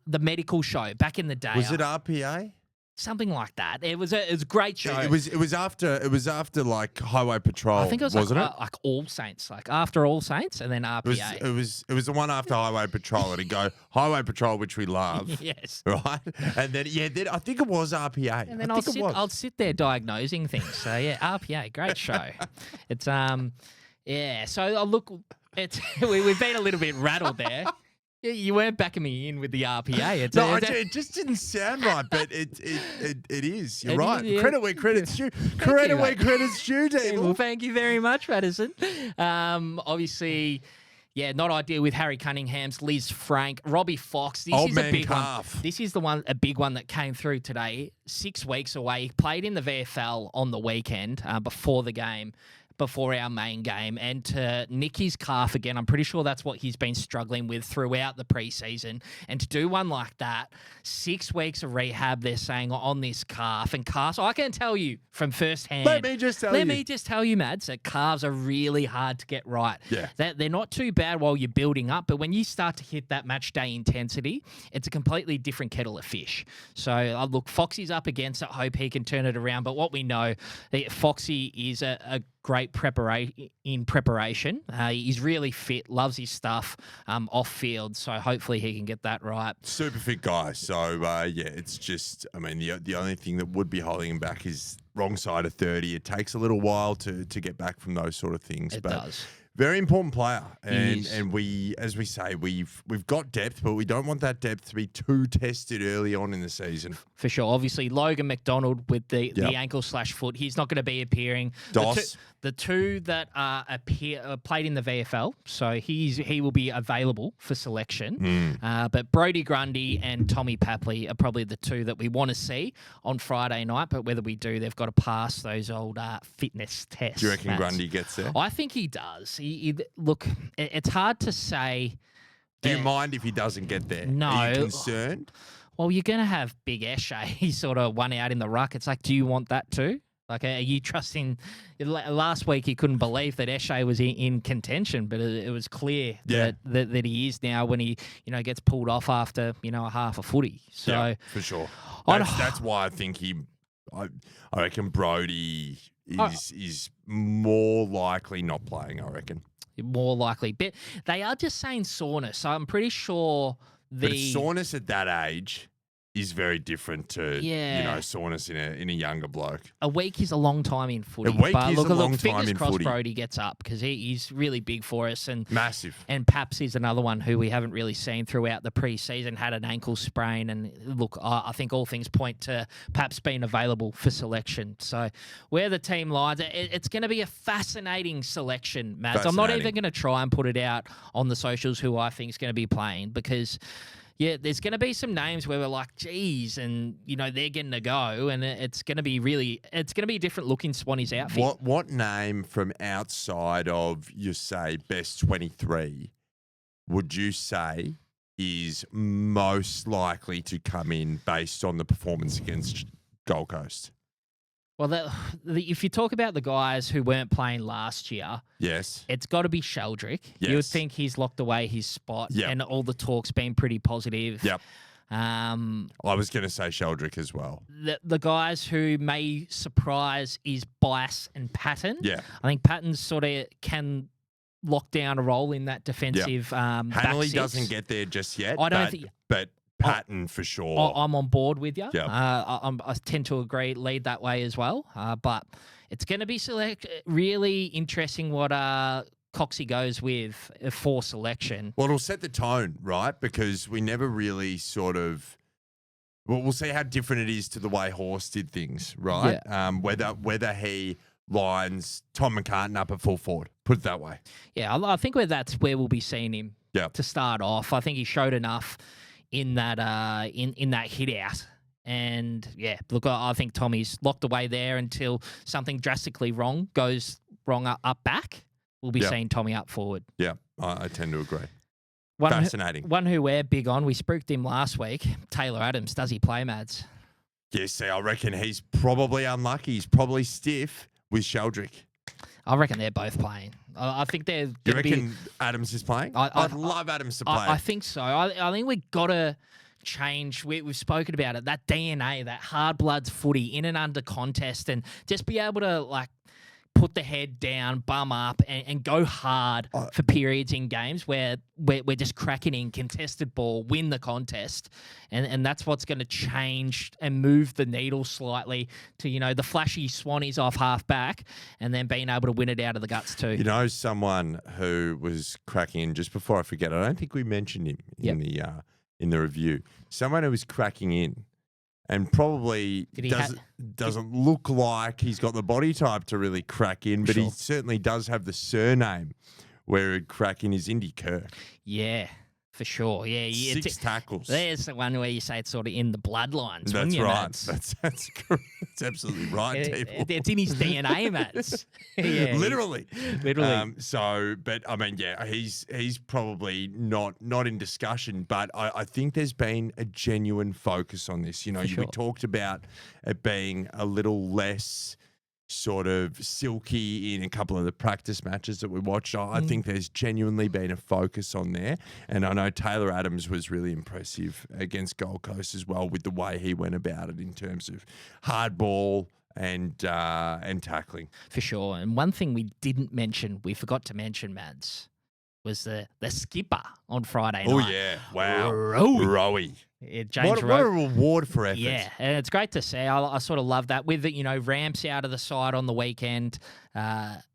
the medical show back in the day. Was it RPA? Something like that. It was a great show. It was after like Highway Patrol. I think it was wasn't like All Saints, like after All Saints, and then RPA. It was the one after Highway Patrol, and he'd go Highway Patrol, which we love. Yes. Right, and then I think it was RPA. And then I think it was. I'll sit there diagnosing things. So yeah, RPA, great show. It's yeah. So look, it's we've been a little bit rattled there. You weren't backing me in with the RPA. It just didn't sound right, but it is. You're right. Yeah. Credit where credit's due. Credit where credit's due, Deebs. Well, thank you very much, Madison. Obviously, yeah, not ideal with Harry Cunningham's, Liz Frank, Robbie Fox. This is a big one. This is a big one that came through today. 6 weeks away. He played in the VFL on the weekend before the game. Before our main game, and to nick his calf again. I'm pretty sure that's what he's been struggling with throughout the preseason. And to do one like that, 6 weeks of rehab, they're saying, on this calf. And calves, I can tell you from firsthand. Let me just tell you, Mads, that calves are really hard to get right. Yeah. They're not too bad while you're building up, but when you start to hit that match day intensity, it's a completely different kettle of fish. So, look, Foxy's up against it. Hope he can turn it around. But what we know, Foxy is a great preparation. He's really fit, loves his stuff off field. So hopefully he can get that right. Super fit guy. So it's just, I mean, the only thing that would be holding him back is wrong side of 30. It takes a little while to get back from those sort of things. It does. Very important player, and we, as we say, we've got depth, but we don't want that depth to be too tested early on in the season. For sure. Obviously, Logan McDonald with the ankle/foot, he's not going to be appearing. The two that played in the VFL, so he will be available for selection. But Brodie Grundy and Tommy Papley are probably the two that we want to see on Friday night. But whether we do, they've got to pass those old fitness tests. Do you reckon Grundy gets there? I think he does. Look, it's hard to say. Do you mind if he doesn't get there? No. Are you concerned? Well, you're going to have Big Eshe. He sort of won out in the ruck. It's like, do you want that too? Like, are you trusting? Last week, he couldn't believe that Eshe was in contention, but it was clear that he is now when he, gets pulled off after, a half a footy. So yeah, for sure. That's why I think I reckon Brodie is more likely not playing, I reckon. More likely. But they are just saying soreness. So I'm pretty sure But soreness at that age is very different to soreness in a younger bloke. A week is a long time in footy. A week is a long time in fingers crossed footy. Brodie gets up because he's really big for us. And massive. And Paps is another one who we haven't really seen throughout the preseason, had an ankle sprain. And look, I think all things point to Paps being available for selection. So where the team lies, it's going to be a fascinating selection, Mads. I'm not even going to try and put it out on the socials who I think is going to be playing because yeah, there's going to be some names where we're like, geez, and, they're getting to go, and it's going to be a different looking Swannies outfit. What name from outside of, you say, best 23 would you say is most likely to come in based on the performance against Gold Coast? Well, if you talk about the guys who weren't playing last year, yes, it's got to be Sheldrick. Yes. You would think he's locked away his spot, and all the talk's been pretty positive. Yep. I was going to say Sheldrick as well. The guys who may surprise is Bias and Patton. Yeah. I think Patton sort of can lock down a role in that defensive Hanley doesn't get there just yet. I don't think... But Patton for sure. I'm on board with you. Yep. I tend to agree, lead that way as well. But it's going to be really interesting what Coxie goes with for selection. Well, it'll set the tone, right? Because we never really sort of... Well, we'll see how different it is to the way Horse did things, right? Yeah. Whether he lines Tom McCartin up at full forward, put it that way. Yeah, I think that's where we'll be seeing him to start off. I think he showed enough in that in that hit out. And yeah, look, I think Tommy's locked away there until something drastically goes wrong up back. We'll be seeing Tommy up forward. Yeah, I tend to agree. Fascinating. One who we're big on, we spooked him last week, Taylor Adams. Does he play, Mads? Yeah, see, I reckon he's probably unlucky. He's probably stiff with Sheldrick. I reckon they're both playing. I think they're. You reckon Adams is playing? I'd love Adams to play. I think so. I think we've got to change. We've spoken about it. That DNA, that hard bloods footy in and under contest, and just be able to put the head down, bum up, and go hard for periods in games where we're just cracking in contested ball, win the contest. And that's what's going to change and move the needle slightly to, the flashy Swannies off half back and then being able to win it out of the guts too. Someone who was cracking in, just before I forget, I don't think we mentioned him in the review. Someone who was cracking in and probably doesn't look like he's got the body type to really crack in, but he certainly does have the surname where he'd crack in, is Indy Kirk. Yeah, for sure. Yeah, 6 tackles. There's the one where you say it's sort of in the bloodlines. That's you, right. Mads? That's absolutely right, people. It's in his DNA, Mads. Yeah, Literally. Literally. He's probably not in discussion, but I think there's been a genuine focus on this. We talked about it being a little less sort of silky in a couple of the practice matches that we watched. I think there's genuinely been a focus on there. And I know Taylor Adams was really impressive against Gold Coast as well with the way he went about it in terms of hard ball and tackling. For sure. And one thing we forgot to mention, Mads, was the skipper on Friday night. Oh, yeah. Wow. Rowie. What a reward for effort. Yeah, and it's great to see. I sort of love that. With it, Ramps out of the side on the weekend.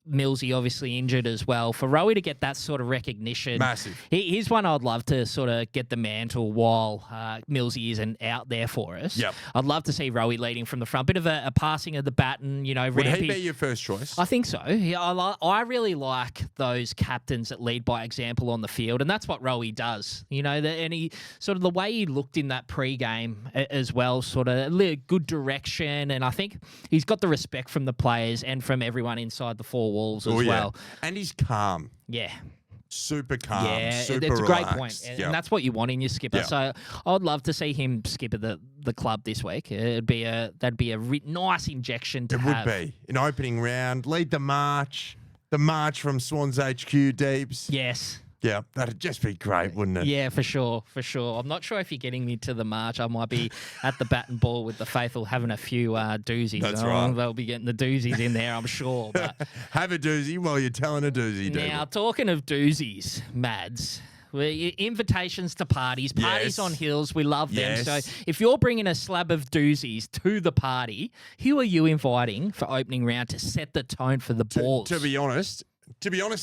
Millsy obviously injured as well. For Rowie to get that sort of recognition. Massive. He's one I'd love to sort of get the mantle while Millsy isn't out there for us. Yep. I'd love to see Rowie leading from the front. Bit of a passing of the baton, Would he be your first choice? I think so. Yeah, I really like those captains that lead by example on the field, and that's what Rowie does. And he sort of the way he looked in that pre-game as well, sort of good direction, and I think he's got the respect from the players and from everyone inside the four walls as well. And he's calm. Yeah. Super calm. Yeah, super it's a relaxed. great point. And that's what you want in your skipper. Yep. So I'd love to see him skipper the club this week. That'd be a nice injection to have. It would be. An opening round, lead the march. The march from Swans HQ, Deebs. Yes. Yeah, that'd just be great, wouldn't it? Yeah, for sure. I'm not sure if you're getting me to the march. I might be at the bat and ball with the faithful having a few doozies. That's right. They'll be getting the doozies in there, I'm sure. But have a doozy while you're telling a doozy, dude. Now, talking of doozies, Mads, invitations to parties on hills, we love them. Yes. So if you're bringing a slab of doozies to the party, who are you inviting for opening round to set the tone for the balls? To be honest,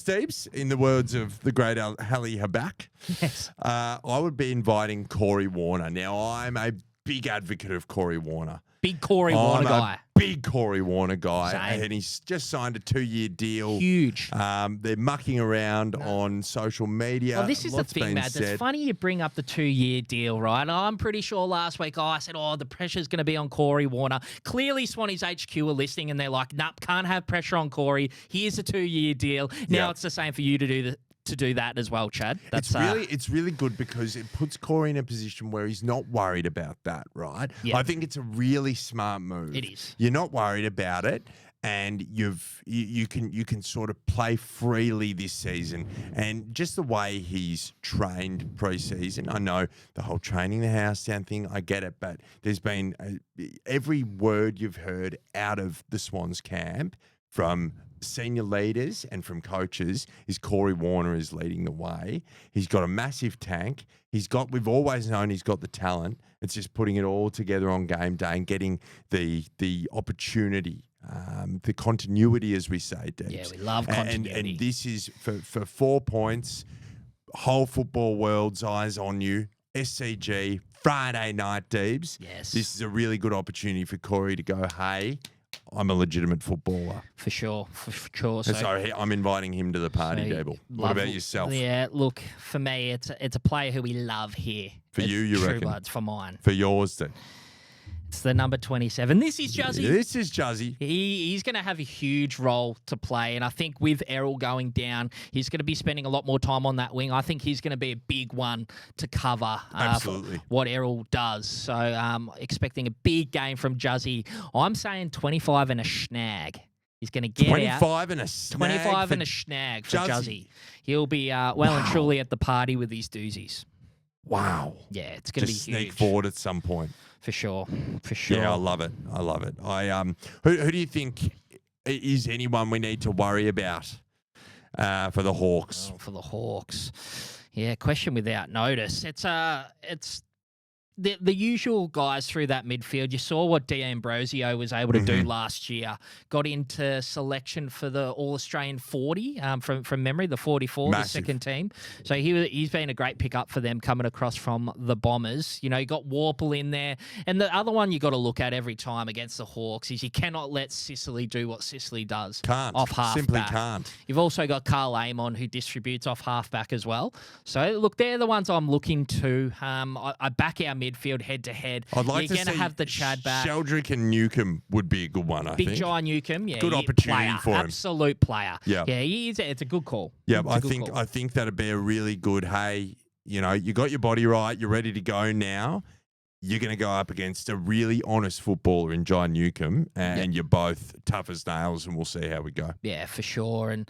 Deebs, in the words of the great Hallie Habak, yes, I would be inviting Corey Warner. Now, I'm a big advocate of Corey Warner. Big Corey Warner guy. Big Corey Warner guy. Same. And he's just signed a 2-year deal. Huge. They're mucking around on social media. Well, this is the thing, Mads. It's funny you bring up the 2-year deal, right? I'm pretty sure last week I said, the pressure's going to be on Corey Warner. Clearly, Swannies HQ are listening and they're like, nope, can't have pressure on Corey. Here's a 2-year deal. Now it's the same for you to do that as well, Chad. It's really good because it puts Corey in a position where he's not worried about that, right? Yeah. I think it's a really smart move. It is. You're not worried about it, and you can sort of play freely this season. And just the way he's trained pre-season, I know the whole training the house down thing, I get it, but there's been every word you've heard out of the Swans camp from senior leaders and from coaches is Corey Warner is leading the way. He's got a massive tank. We've always known he's got the talent. It's just putting it all together on game day and getting the opportunity, the continuity, as we say, Deebs. Yeah, we love continuity. And this is for 4 points, whole football world's eyes on you. SCG, Friday night, Deebs. Yes. This is a really good opportunity for Corey to go, hey, I'm a legitimate footballer. For sure. So I'm inviting him to the party, Dable. What about yourself? Yeah, look, for me, it's a player who we love here. For you True reckon? Bloods, for mine. For yours, then? It's the number 27. This is Juzzy. He's going to have a huge role to play. And I think with Errol going down, he's going to be spending a lot more time on that wing. I think he's going to be a big one to cover what Errol does. So expecting a big game from Juzzy. I'm saying 25 and a snag. He's going to get 25 and a snag. 25 and a snag for Juzzy. He'll be well and truly at the party with these doozies. Wow. Yeah, it's going to be huge. Sneak forward at some point. For sure. Yeah, I love it. I who do you think is anyone we need to worry about for the Hawks? Oh, for the Hawks. Yeah, question without notice. It's the usual guys through that midfield. You saw what D'Ambrosio was able to do last year. Got into selection for the All-Australian 40 from memory, the 44, Massive. the second team. So he's been a great pickup for them coming across from the Bombers. You know, you got Warple in there. And the other one you got to look at every time against the Hawks is you cannot let Sicily do what Sicily does. Can't. Off halfback. Simply can't. You've also got Carl Amon, who distributes off halfback as well. So, look, they're the ones I'm looking to. I back our midfield head-to-head. I'd like You're to going see to have the Chad back. Sheldrick and Newcomb would be a good one, I think. Big John Newcomb, yeah. Good opportunity player, for him. Absolute player. Yeah. Yeah, it's a good call. Yeah, It's a I good think call. I think that'd be a really good, hey, you know, you got your body right, you're ready to go now. You're going to go up against a really honest footballer in John Newcomb, and you're both tough as nails, and we'll see how we go. Yeah, for sure. And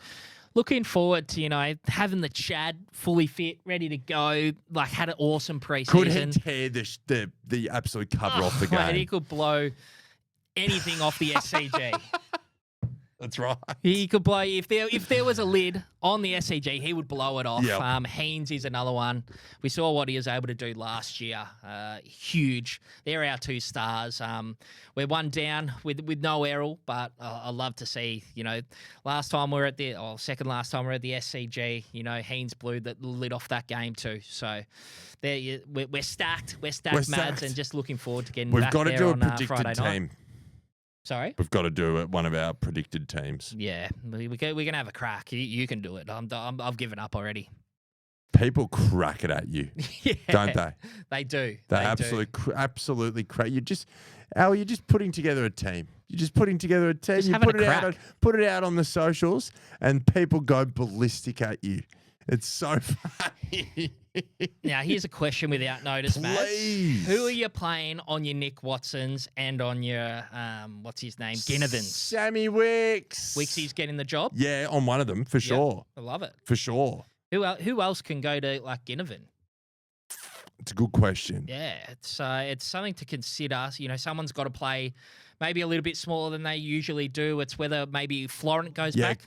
looking forward to, you know, having the Chad fully fit, ready to go. Like, had an awesome preseason. Could he tear the absolute cover off the game? Mate, he could blow anything off the SCG. That's right. He could blow, if there was a lid on the SCG, he would blow it off. Yep. Haynes is another one. We saw what he was able to do last year. Huge. They're our two stars. We're one down with no Errol, but I love to see, you know, second last time we were at the SCG, you know, Haynes blew the lid off that game too. So we're stacked. We're stacked, Mads, and just looking forward to getting back there on Friday night. We've got to do a predicted team. Sorry? We've got to do it. One of our predicted teams. Yeah, we're gonna have a crack. You can do it. I've given up already. People crack it at you, Yeah, don't they? They do. They do. absolutely crack. You're just putting together a team. You're just putting together a team. Just You having put a it out, crack. put it out on the socials, and people go ballistic at you. It's so funny. Now, here's a question without notice, Matt. Please. Who are you playing on your Nick Watsons and on your, what's his name, Ginnivan's? Sammy Wicks. Wicksy's getting the job? Yeah, on one of them, for sure. I love it. For sure. Who else can go to, like, Ginnivan? It's a good question. Yeah, it's something to consider. You know, someone's got to play maybe a little bit smaller than they usually do. It's whether maybe Florent goes back.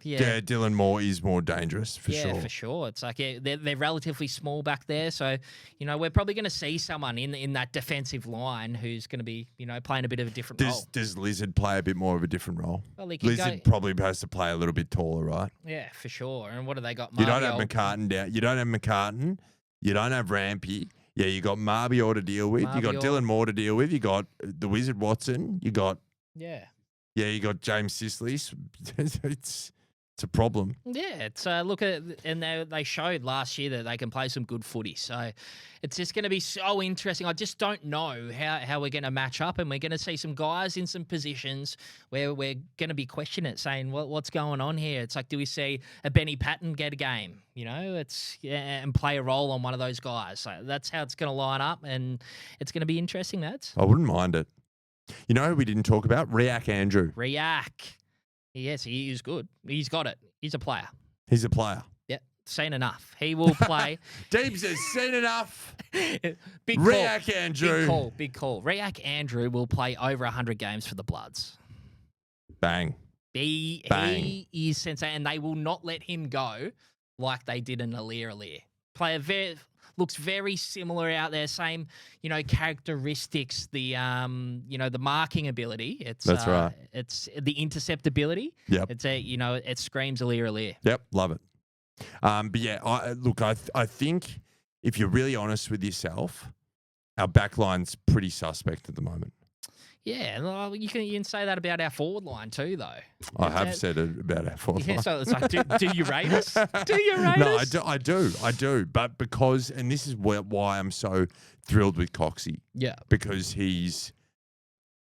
Yeah, Dylan Moore is more dangerous, for sure. Yeah, for sure. It's like they're relatively small back there. So, you know, we're probably going to see someone in that defensive line who's going to be, you know, playing a bit of a different role. Does Lizard play a bit more of a different role? Well, he can Lizard probably has to play a little bit taller, right? Yeah, for sure. And what do they got? You don't have Marbiol. McCartin down. You don't have McCartin. You don't have Rampy. Yeah, you got Marbiol to deal with. You got Marbiol. Dylan Moore to deal with. You got the Wizard Watson. You got you got James Sicily. It's a problem. Yeah, it's look at, and they showed last year that they can play some good footy. So it's just going to be so interesting. I just don't know how we're going to match up, and we're going to see some guys in some positions where we're going to be questioning it, saying, what's going on here? It's like, do we see a Benny Patton get a game? You know, and play a role on one of those guys. So that's how it's going to line up, and it's going to be interesting, Mads. I wouldn't mind it. You know who we didn't talk about? Riak Andrew. Riak. Yes, he is good. He's got it. He's a player. He's a player. Yep, seen enough. He will play. Deebs has seen enough. Big call. Riak Andrew. Big call. Riak Andrew will play over 100 games for the Bloods. Bang. Bang. He is sensational, and they will not let him go like they did in Alir. Player looks very similar out there. Same, you know, characteristics. The you know, the marking ability. That's right. It's the interceptability. Yep. It's it screams Alir. Yep. Love it. But yeah, I think if you're really honest with yourself, our backline's pretty suspect at the moment. Yeah, well, you can say that about our forward line too, though. I have said it about our forward line. So it's like, do you rate us? Do you rate us? No, I do. But because, and this is why I'm so thrilled with Coxie. Yeah, because he's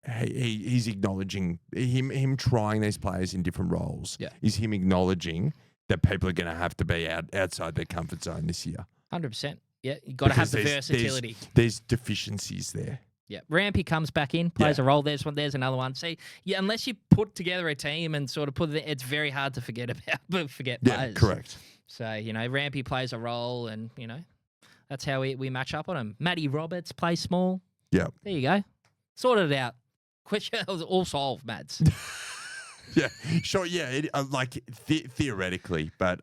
acknowledging him trying these players in different roles. Yeah, is him acknowledging that people are going to have to be outside their comfort zone this year. 100%. Yeah, you got to have the versatility. There's deficiencies there. Yeah, Rampy comes back in, plays a role. There's another one. See, yeah, unless you put together a team and sort of it's very hard to forget players. Yeah, correct. So, you know, Rampy plays a role, and, you know, that's how we match up on him. Matty Roberts plays small. Yeah. There you go. Sorted it out Question all solved, Mads. Yeah, sure. Yeah, theoretically, but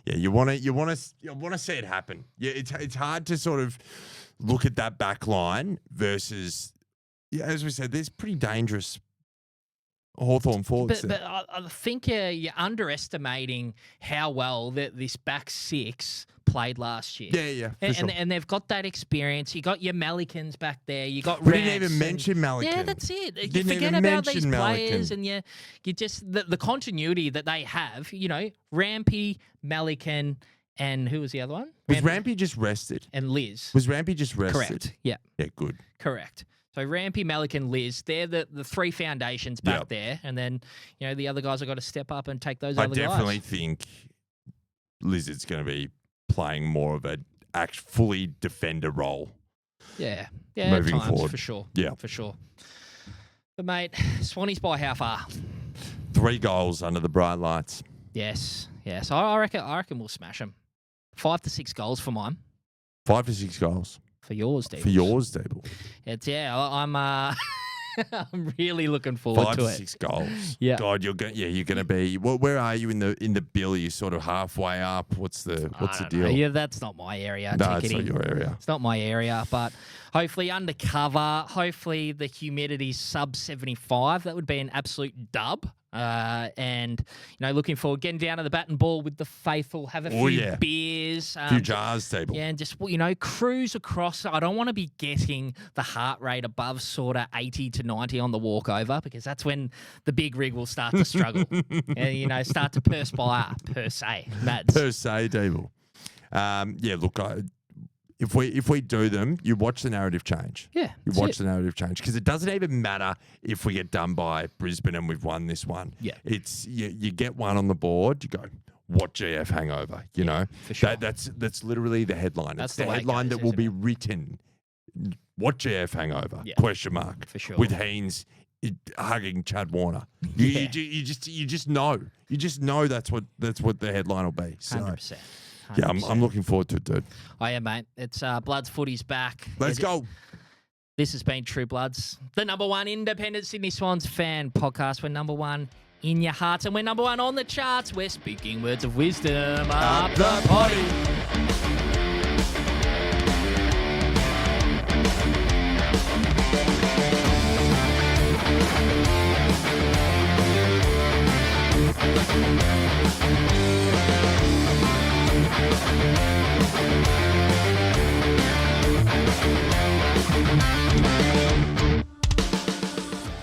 you want to see it happen. Yeah, it's hard to sort of look at that back line versus, yeah, as we said, there's pretty dangerous Hawthorn forwards. But I think you're underestimating how well this back six played last year. Yeah, and they've got that experience. You got your Melikins back there. You got we Rats didn't even mention Melican. Yeah, that's it. You Didn't forget even about these mention players, Melican. and you just the continuity that they have. You know, Rampy, Melican, and who was the other one? Was Rampy just rested? And Liz. Was Rampy just rested? Correct. Yeah. Yeah, good. Correct. So Rampy, Melican, Liz, they're the three foundations back Yep. there. And then, the other guys have got to step up and take those I other guys. definitely think Lizard's going to be playing more of a fully defender role. Yeah, moving at times, forward. for sure. Yeah. For sure. But, mate, Swannies by how far? 3 goals under the bright lights. Yes. I reckon we'll smash them. 5 to 6 goals for mine. 5 to 6 goals. For yours, Deebs. For yours, Deeble. I'm I'm really looking forward 5 to to it. 6 goals. Yeah. God, you're gonna be. Where are you in the bill? Are you sort of halfway up? What's the deal? Yeah, that's not my area. No, it's ticketing. not your area. It's not my area, but hopefully undercover. Hopefully the humidity's sub 75. That would be an absolute dub. And looking forward, getting down to the bat and ball with the faithful, have a few beers, a few jars, Table. yeah, and just cruise across. I don't want to be getting the heart rate above sort of 80 to 90 on the walkover, because that's when the big rig will start to struggle and start to perspire per se. Mads. Per se, Table. Look, if we do them, you watch the narrative change. Yeah, You watch the narrative change, because it doesn't even matter if we get done by Brisbane and we've won this one. Yeah. It's you get one on the board, you go, what GF hangover, you know? for sure. That's literally the headline. That's it's the the way it headline goes, that will isn't be it? written. What GF hangover? Yeah. Question mark. For sure. With Haynes hugging Chad Warner. You just know. You just know that's what the headline will be. So 100%. yeah, I'm looking forward to it, dude. Oh, yeah, mate. It's Bloods Footy's back. Let's go. This has been True Bloods, the #1 independent Sydney Swans fan podcast. We're #1 in your hearts, and we're #1 on the charts. We're speaking words of wisdom up the potty.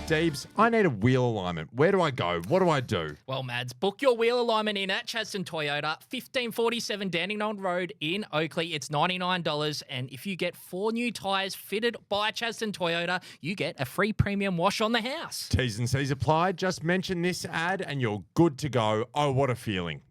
Deebs, I need a wheel alignment. Where do I go? What do I do? Well, Mads, book your wheel alignment in at Chadstone Toyota, 1547 Dandenong Road in Oakley. It's $99. And if you get 4 new tyres fitted by Chadstone Toyota, you get a free premium wash on the house. T's and C's applied. Just mention this ad and you're good to go. Oh, what a feeling.